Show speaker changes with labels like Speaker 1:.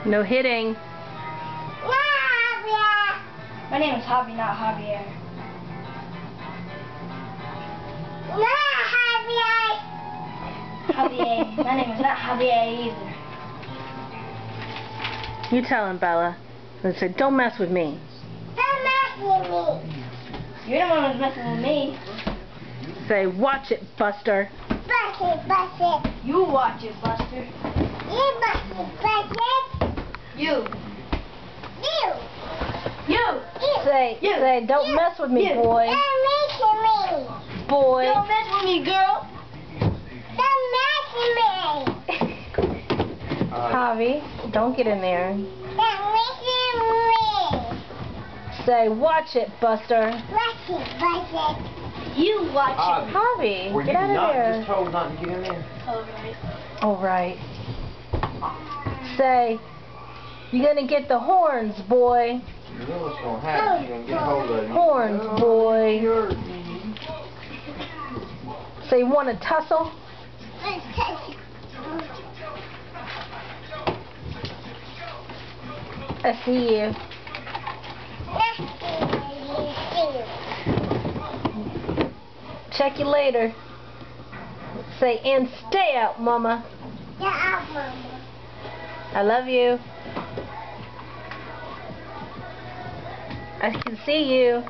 Speaker 1: No hitting.
Speaker 2: My name is Javi, not Javier. Javier. My name is not Javier either.
Speaker 1: You tell him, Bella. And say, don't mess with me.
Speaker 3: Don't mess with me.
Speaker 2: You're the one who's messing with me.
Speaker 1: Say, watch it, Buster.
Speaker 3: Buster.
Speaker 2: You watch it, Buster.
Speaker 3: You Buster.
Speaker 2: You.
Speaker 1: Say, don't mess with me, boy.
Speaker 3: Don't mess with me.
Speaker 1: Boy.
Speaker 2: Don't mess with me, girl.
Speaker 3: Don't mess with me.
Speaker 1: Javi, don't get in there.
Speaker 3: Don't mess with me.
Speaker 1: Say, watch it, Buster.
Speaker 3: Watch it, Buster.
Speaker 2: You watch it.
Speaker 1: Javi,
Speaker 4: Were
Speaker 1: get
Speaker 4: you
Speaker 1: out of
Speaker 4: not
Speaker 1: there.
Speaker 4: just told not to get in there?
Speaker 2: All right.
Speaker 1: Alright. Say, you're gonna get the horns, boy.
Speaker 4: You know what's gonna happen. You're gonna get hold of it.
Speaker 1: Horns, boy. Say, you want to tussle? I see you. Check you later. Say, and stay out, Mama.
Speaker 3: Yeah, Mama.
Speaker 1: I love you. I can see you.